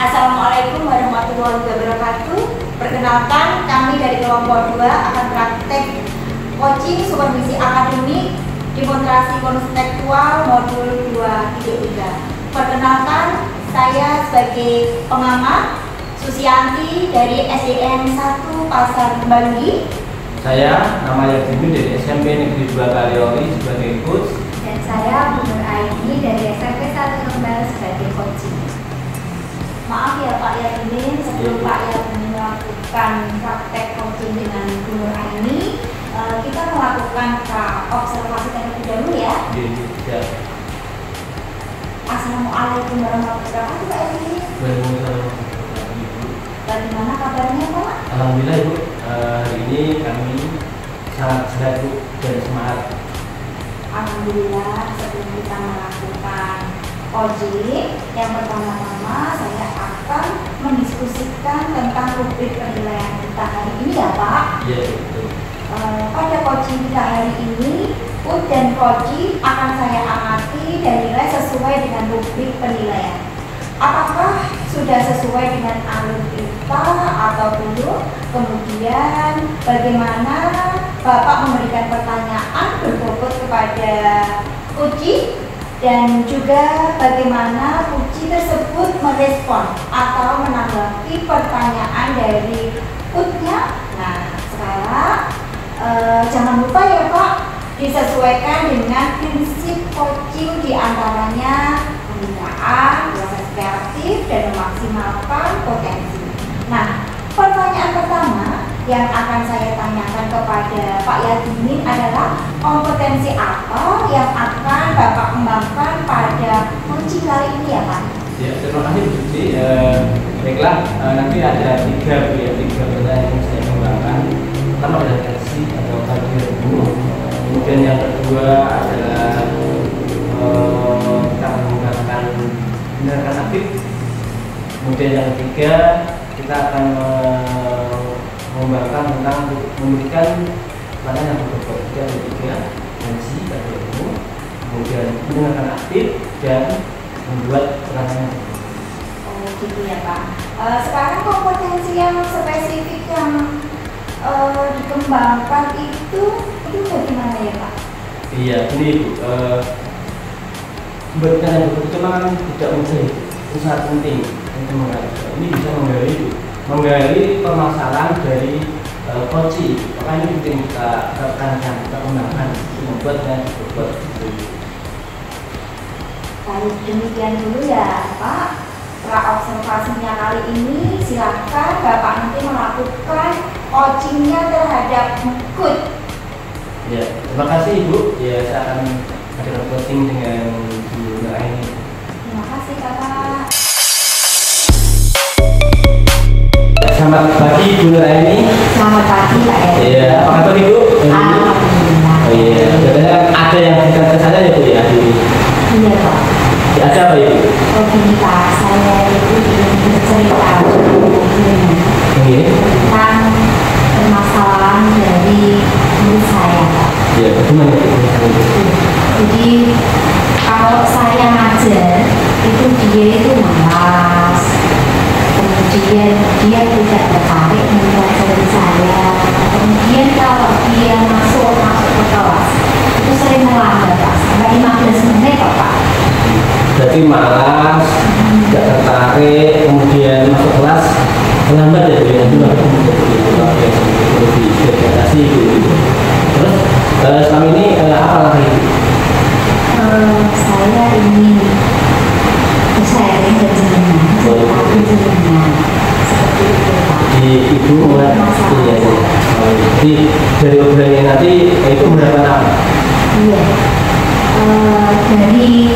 Assalamualaikum warahmatullahi wabarakatuh. Perkenalkan, kami dari kelompok 2 akan praktek coaching supervisi akademik demonstrasi konseptual modul 2.3. Perkenalkan, saya sebagai pengamat Susianti dari SDN 1 Pasar Kembanggi. Saya nama Yadimi dari SMP Negeri 2 Kaliori sebagai coach. Dan saya Bu Nur Aini dari SMP 1 Kembal sebagai coaching. Maaf ya Pak Yadmin, sebelum Pak Yadmin melakukan praktek coaching dengan Bu Nur Aini, kita melakukan observasi terlebih dahulu ya. Iya. Assalamualaikum warahmatullahi wabarakatuh Pak Yadmin. Bagaimana kabarnya Pak? Alhamdulillah Ibu, hari ini kami sangat sehat Bu dan semangat. Alhamdulillah, sebelum kita melakukan coaching, yang pertama-tama saya akan mendiskusikan tentang rubrik penilaian kita hari ini ya Pak. Iya betul. Pada coaching kita hari ini, UT dan coaching akan saya amati dan nilai sesuai dengan rubrik penilaian. Apakah sudah sesuai dengan alur kita atau belum? Kemudian bagaimana Bapak memberikan pertanyaan berbobot kepada coaching, dan juga bagaimana coaching tersebut merespon atau menanggapi pertanyaan dari UT-nya. Nah, sekarang jangan lupa ya Pak, disesuaikan dengan prinsip coaching, diantaranya pembinaan, proses kreatif, dan memaksimalkan potensi. Nah, pertanyaan pertama yang akan saya tanyakan kepada Pak Yadmin adalah kompetensi apa yang akan Bapak kembangkan pada coaching kali ini ya Pak? Ya, terima kasih Bu Suci. Baiklah, nanti ada tiga pertanyaan yang saya kembangkan. Pertama adalah versi atau kajian dulu. Kemudian yang kedua adalah kita menggunakan tindakan aktif. Kemudian yang ketiga kita akan mengembangkan tentang memberikan pertanyaan yang berbobot. Yang ketiga versi kajian dulu. Kemudian tindakan aktif dan membuat pertanyaan. Oh gitu ya Pak. Sekarang kompetensi yang spesifik yang dikembangkan itu bagaimana ya Pak? Iya, ini Bu, memberikan yang betul memang tidak mudah, itu sangat penting untuk menggali. Ini bisa menggali permasalahan dari coaching. Maka ini penting kita tekankan, kita kembangkan untuk membuatnya berbuat. Baik, demikian dulu ya Pak. Pra-observasinya kali ini silakan Bapak nanti melakukan coachingnya terhadap coach. Ya, terima kasih Ibu. Ya, saya akan ada coaching dengan Bu Nur Aini. Terima kasih Bapak. Selamat pagi Bu Nur Aini. Selamat pagi Pak Edi. Iya, apa kabar Ibu? Alhamdulillah. Oh iya, katanya ada yang dikatakan saya ya Bu ya? Iya Pak. Ya, ada apa Ibu? Oh gini Pak, saya itu ingin bercerita tentang permasalahan dari murid saya Pak. Ya, bagaimana Ibu? Jadi kalau saya ngajar itu dia itu malas, kemudian dia tidak tertarik mempelajari saya, kemudian kalau dia masuk ke kelas itu sering melambat Pak, sampai 15 menit Pak. Berarti malas, tidak tertarik, kemudian masuk kelas melambat ya Bu ya? Itu lebih degradasi gitu. Terus selama ini apa lagi? Saya ingin ibu mulai iya. Jadi dari obrolannya nanti itu mendapatkan apa? Iya. Dari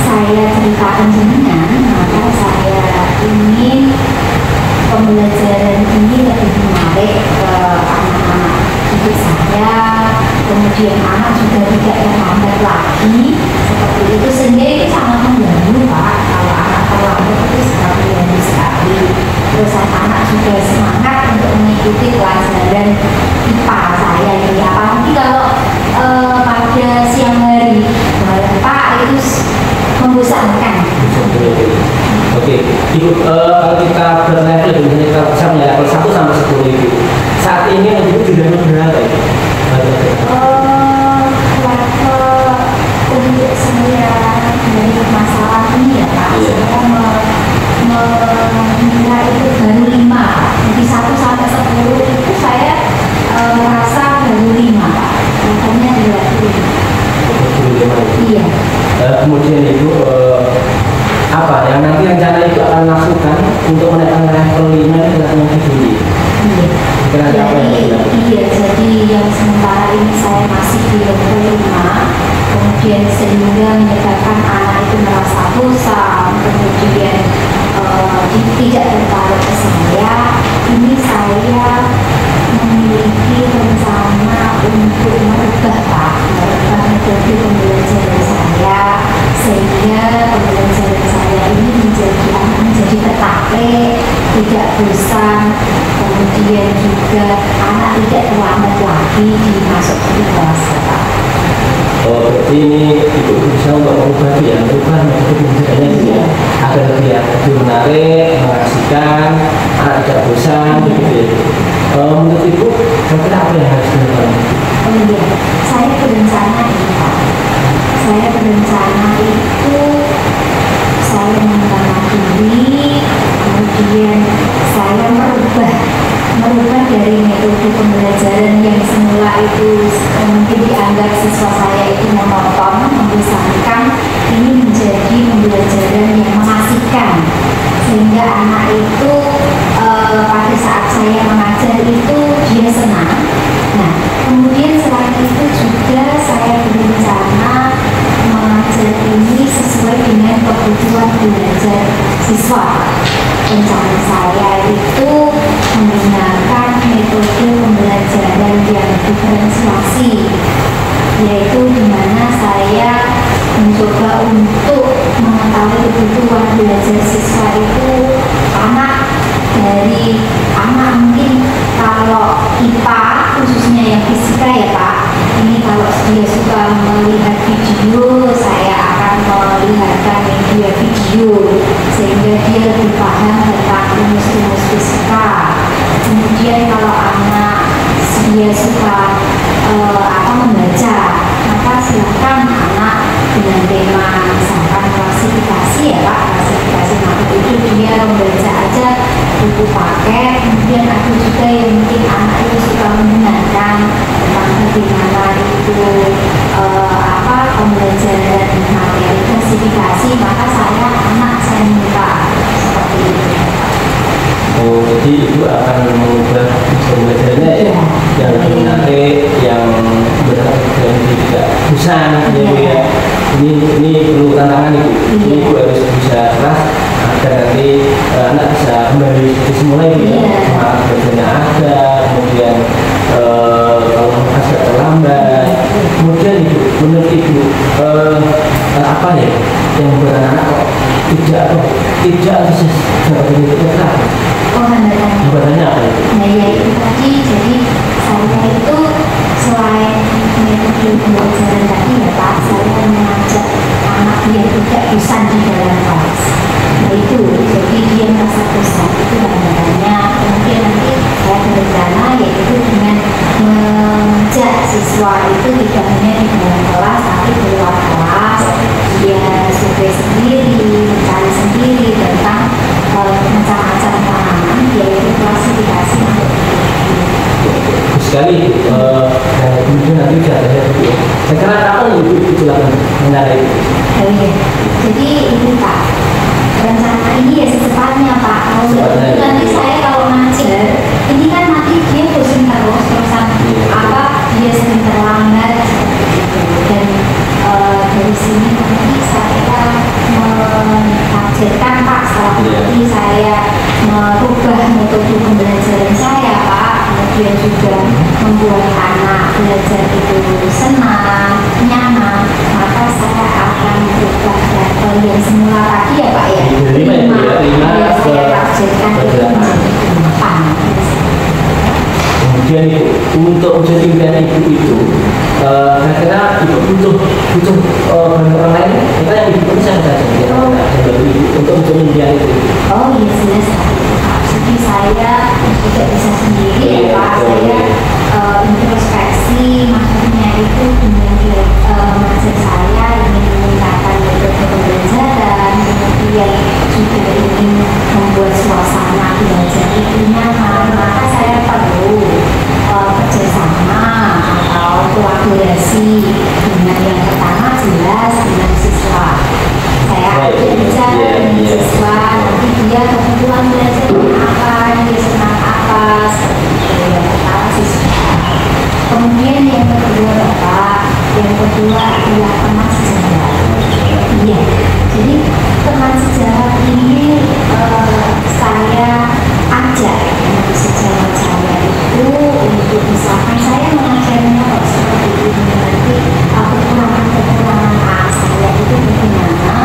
saya ceritakan jenengan, maka saya ingin pembelajaran ini lebih menarik ke anak-anak didik saya, kemudian anak juga tidak terlambat lagi seperti itu, sehingga itu sangat mengganggu Pak. Kalau anak terlambat itu sangat mengganggu sekali. Terus anak juga semangat untuk mengikuti pelajaran IPA saya ini. Apalagi kalau pada siang hari, Pak, itu membosankan. Oke, Ibu, kalau kita berlevel, misalnya kita bisa level 1 sampai 10 Ibu. Saat ini Ibu sudah berapa Ibu? Level untuk saya dari masalah ini ya Pak, saya mengira itu baru 5. Jadi 1 sampai 10 itu saya merasa baru 5 Pak. Levelnya di level 5. Iya. Kemudian Ibu, apa yang nanti rencana itu akan lakukan untuk menaikkan level 5 ke level yang kedua? Iya, jadi yang sementara ini saya masih di level 5, kemudian sehingga menyebabkan anak itu merasa bosan, kemudian tidak tertarik ke saya. Ini saya memiliki rencana untuk merubah metode pembelajaran saya, sehingga pembelajaran saya ini menjadi tertarik, tidak bosan, kemudian juga anak tidak terlambat lagi dimasuki kelas Pak. Oh, berarti ini Ibu bisa untuk mengubah ya, mengubah metode pembelajarannya gitu ya, agar lebih menarik, mengasihkan, anak tidak bosan, gitu ya. Menurut Ibu, kira-kira apa yang harus dilakukan? Oh iya, saya berencana itu Pak. Saya berencana itu saya mengembangkan diri, kemudian saya merubah dari metode pembelajaran yang semula itu mungkin dianggap siswa saya itu monoton, membosankan, ini menjadi pembelajaran yang mengasihkan, sehingga anak itu pada saat saya mengajar itu dia senang. Nah, kemudian selain itu juga saya berencana mengajar ini sesuai dengan kebutuhan belajar siswa. Rencana saya itu menggunakan metode pembelajaran yang diferensiasi, yaitu di mana saya mencoba untuk mengetahui kebutuhan belajar siswa itu dari anak mungkin kalau IPA khususnya yang fisika ya Pak, ini kalau dia suka melihat video, saya akan melihatkan media video sehingga dia lebih paham tentang rumus-rumus fisika. Kemudian kalau anak dia suka membaca, maka silakan anak dengan tema misalkan klasifikasi ya Pak, klasifikasi makhluk itu dia membaca aja buku paket. Kemudian ada juga yang mungkin anak itu suka mendengarkan tentang bagaimana itu pembelajaran materi klasifikasi, maka saya minta seperti itu. Oh, jadi Ibu akan mengubah pembelajarannya ya, yang lebih menarik, yang tidak bosan ya. Ini perlu tantangan Ibu. Ini Ibu harus bisa keras agar nanti anak bisa kembali seperti semula Ibu ya. Semangat belajarnya ada, kemudian kalau agak terlambat. Kemudian Ibu, menurut Ibu apa ya yang membuat anak tidak antusias dapat itu kenapa? Hambatannya apa itu? Nah ya itu tadi, jadi saya itu selain metode pembelajaran tadi ya Pak, saya mengajak anak dia tidak bosan di dalam kelas. Nah itu, jadi dia merasa bosan itu hambatannya. Kemudian nanti saya berencana yaitu dengan mengajak siswa itu tidak hanya di dalam kelas tapi di luar kelas, dia survei sendiri, mencari sendiri tentang macam-macam tanaman, yaitu klasifikasi untuk sekali kemudian nanti ada sekarang apa Ibu silakan mengenai itu. Jadi ini Pak, rencana ini ya secepatnya Pak. Nanti saya kalau ngaji belajar ini kan nanti dia bosan terus terusan apa dia sering terlambat seperti itu. Dan dari sini nanti saya mengajarkan Pak, setelah nanti saya merubah metode pembelajaran saya Pak, kemudian juga membuat anak belajar itu senang, nyaman, maka saya akan berubah level yang semula tadi ya Pak ya, 5 saya targetkan itu menjadi 8. Kemudian untuk menjadi impian ibu itu, kira-kira ibu butuh orang lain, kita yang ibu bisa saja untuk menjadi impian itu. Oh iya jelas, jadi saya tidak bisa sendiri ya Pak, saya introspeksi, maksudnya itu dengan maksud saya ingin meningkatkan metode pembelajaran, kemudian juga ingin membuat suasana belajar itu nyaman, maka saya perlu kerjasama atau kolaborasi dengan yang pertama jelas dengan siswa. Saya ajak bicara dengan siswa, nanti dia kebutuhan belajarnya apa, dia senang apa, seperti itu. Yang pertama siswa. Kemudian yang kedua Bapak, yang kedua adalah teman sejarah. Iya, jadi teman sejarah ini saya ajak teman sejarah saya itu untuk misalkan saya mengajarnya seperti ini nanti kekurangan saya itu bagaimana,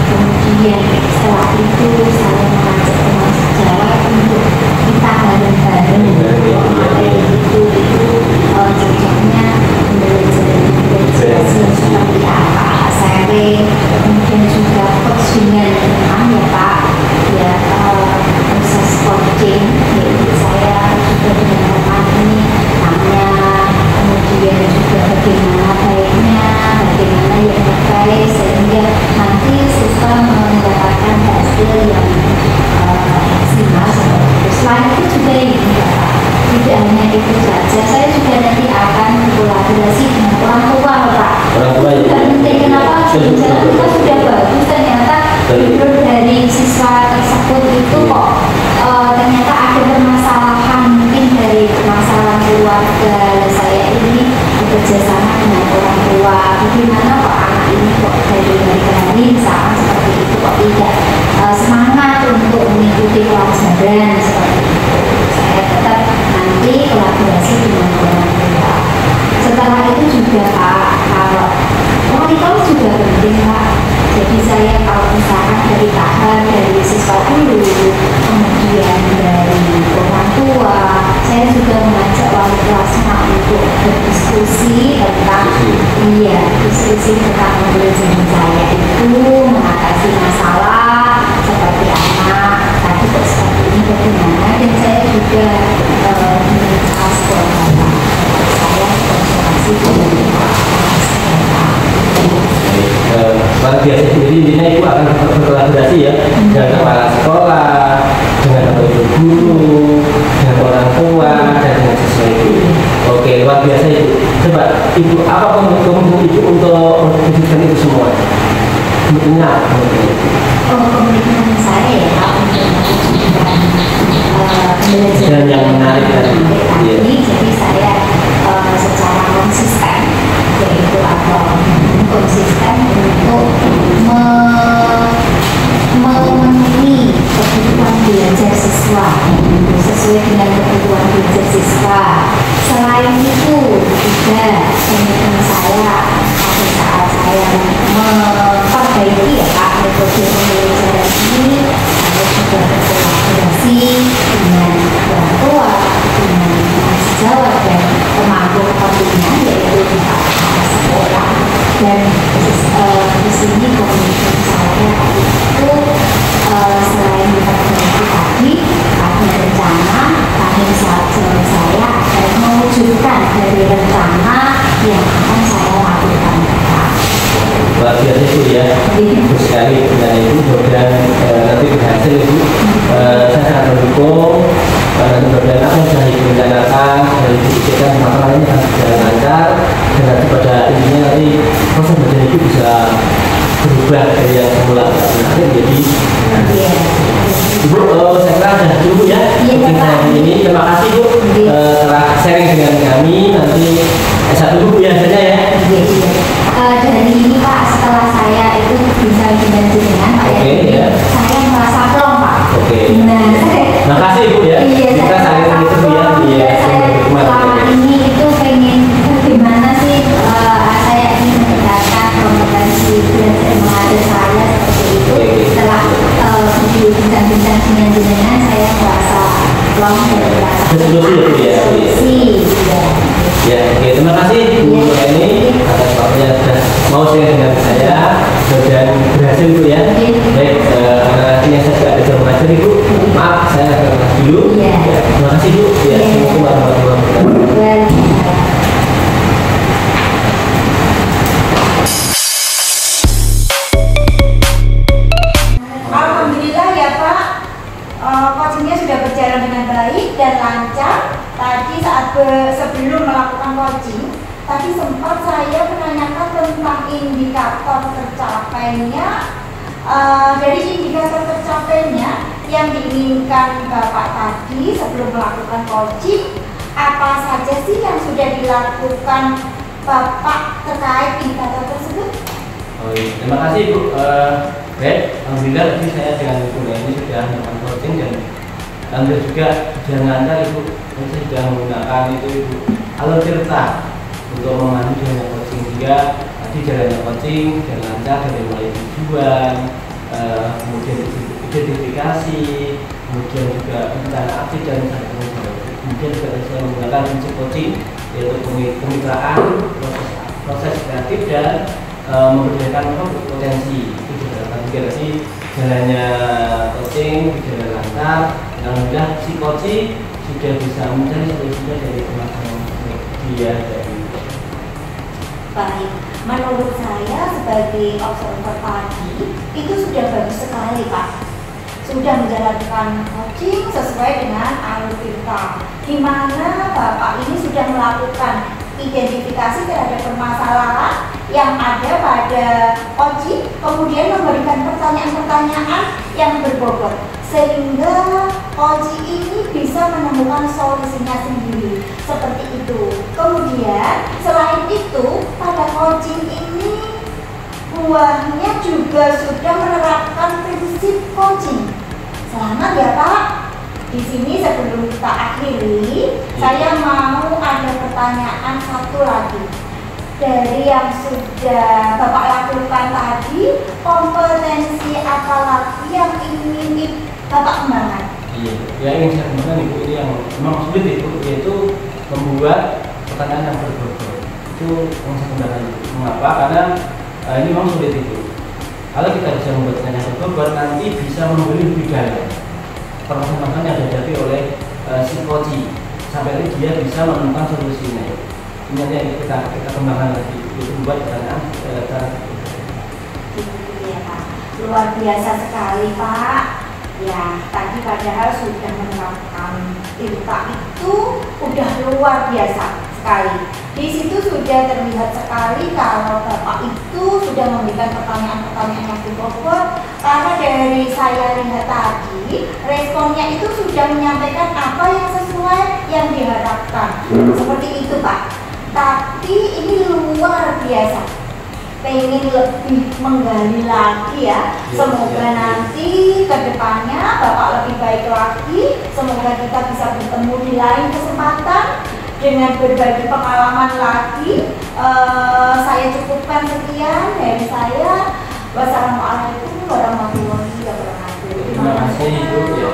kemudian setelah itu saya mengajak teman sejarah untuk kita bareng-bareng itu cocoknya belajar seperti apa sharing, kemudian juga coach dengan teman ya Pak ya, proses coaching yaitu saya juga dengan teman ini tanya, kemudian juga bagaimana baiknya, bagaimana yang terbaik sehingga nanti siswa mendapatkan hasil yang maksimal seperti itu. Selain itu juga ini Pak, tidak hanya itu saja, saya juga nanti akan kolaborasi dengan orang tua Pak. Orang tua itu penting, kenapa jalan kita sudah bagus ternyata hidup dari siswa tersebut itu kok ternyata ada permasalahan, mungkin dari permasalahan keluarga. Saya ini bekerja sama dengan orang tua, bagaimana kok anak ini kok dari ke hari misalkan seperti itu kok tidak semangat untuk mengikuti pelajaran seperti itu. Saya tetap nanti kolaborasi dengan orang tua. Setelah itu juga Pak, kalau wali kelas juga penting Pak. Jadi saya kalau misalkan dari tahap dari siswa dulu, kemudian dari orang tua, saya juga mengajak wali kelasnya untuk berdiskusi tentang diskusi tentang pembelajaran saya itu mengatasi masalah seperti anak tadi kok seperti ini bagaimana, dan saya juga minta sekolah saya konsultasi dengan luar biasa. Jadi intinya ibu akan berkolaborasi ya dengan kepala sekolah, dengan guru, dengan orang tua, dan dengan siswa itu. Oke, luar biasa ibu. Coba ibu apa komitmen ibu untuk mewujudkan itu semua? Komitmennya apa? Komitmen saya ya Pak untuk mewujudkan belajar yang menarik tadi. Jadi saya secara konsisten, yaitu atau konsisten untuk memenuhi kebutuhan belajar siswa sesuai dengan kebutuhan belajar siswa. Selain itu juga komitmen saya pada saat saya memperbaiki ya Pak metode pembelajaran ini, saya juga berkolaborasi dengan orang tua, dengan sejawat dan pemangku kepentingan yaitu pihak sekolah. Dan di sini komitmen saya itu selain memperbaiki tadi, ada rencana tahun saya akan mewujudkan dari rencana yang akan saya lakukan. Luar biasa itu ya, bagus sekali dengan itu. Mudah-mudahan nanti berhasil itu. Saya sangat mendukung. Nanti mudah-mudahan apa yang sudah ibu rencanakan, sudah ibu pikirkan masalah ini akan berjalan lancar, dan nanti pada intinya nanti proses belajar itu bisa berubah dari yang semula nanti menjadi ibu. Saya kira sudah cukup ya. Iya, sharing saya ini. Terima kasih Bu telah sharing dengan kami. Nanti S1 Bu biasanya ya. Dari ini Pak, setelah saya itu bisa dengan jenengan Pak ya, saya merasa plong Pak. Nah, terima kasih Bu ya. Kita saling itu ya. Iya. Selama ini itu pengen bagaimana sih saya ingin meningkatkan kompetensi belajar mengajar saya seperti itu. Setelah video bincang-bincang dengan jenengan, saya merasa plong dan merasa solusi. Ya, oke, terima kasih Bu Eni atas waktunya sudah mau share dengan saya dan berhasil Bu ya. Baik, karena ini saya sudah bisa mengajar Ibu. Maaf, saya akan dulu. Ya, terima kasih Bu. Ya, assalamualaikum warahmatullahi wabarakatuh. Alhamdulillah ya Pak, coachingnya sudah berjalan dengan baik dan lancar. Tadi saat sebelum melakukan coaching, tadi sempat saya menanyakan tentang indikator tercapainya. Dari indikator tercapainya yang diinginkan Bapak tadi sebelum melakukan coaching, apa saja sih yang sudah dilakukan Bapak terkait indikator tersebut? Oh, iya. Terima kasih Bu. Baik, alhamdulillah tadi saya dengan Ibu ini sudah melakukan coaching dan alhamdulillah juga sudah lancar Ibu. Saya sudah menggunakan itu Ibu alur cerita untuk memandu jalannya coaching, sehingga tadi jalannya coaching dan lancar dari mulai tujuan, kemudian identifikasi, kemudian juga rencana aksi dan kemudian juga saya menggunakan prinsip coaching yaitu kemitraan, proses kreatif dan memberdayakan potensi. Itu juga tadi jalannya coaching berjalan lancar. Alhamdulillah si coaching sudah bisa mencari solusinya dari permasalahan dia dari. Baik, menurut saya sebagai observer tadi itu sudah bagus sekali Pak. Sudah menjalankan coaching sesuai dengan alur cerita, di mana Bapak ini sudah melakukan identifikasi terhadap permasalahan yang ada pada coaching, kemudian memberikan pertanyaan-pertanyaan yang berbobot sehingga coaching ini bisa menemukan solusinya sendiri seperti itu. Kemudian selain itu pada coaching ini buahnya juga sudah menerapkan prinsip coaching. Selamat ya Pak. Di sini sebelum kita akhiri, saya mau ada pertanyaan satu lagi. Dari yang sudah Bapak lakukan tadi, kompetensi apa lagi yang ingin Bapak kembangkan? Iya, yang ingin saya kembangkan Ibu ini yang memang sulit Ibu, yaitu membuat pertanyaan yang berbobot. Itu yang saya kembangkan. Mengapa? Karena ini memang sulit Ibu. Kalau kita bisa membuat pertanyaan yang berbobot, nanti bisa membeli lebih dalam permasalahan yang dihadapi oleh si coaching, sampai dia bisa menemukan solusinya. Ini yang kita kembangkan lagi, itu membuat pertanyaan Iya Pak, luar biasa sekali Pak. Ya, tadi padahal sudah menerapkan ILTA itu udah luar biasa sekali. Di situ sudah terlihat sekali kalau Bapak itu sudah memberikan pertanyaan-pertanyaan yang berbobot, karena dari saya lihat tadi responnya itu sudah menyampaikan apa yang sesuai yang diharapkan. Seperti itu Pak. Tapi ini luar biasa, pengen lebih menggali lagi ya. Semoga nanti ke depannya Bapak lebih baik lagi. Semoga kita bisa bertemu di lain kesempatan dengan berbagi pengalaman lagi. Saya cukupkan sekian dari saya. Wassalamualaikum warahmatullahi wabarakatuh. Terima kasih Ibu. Ya,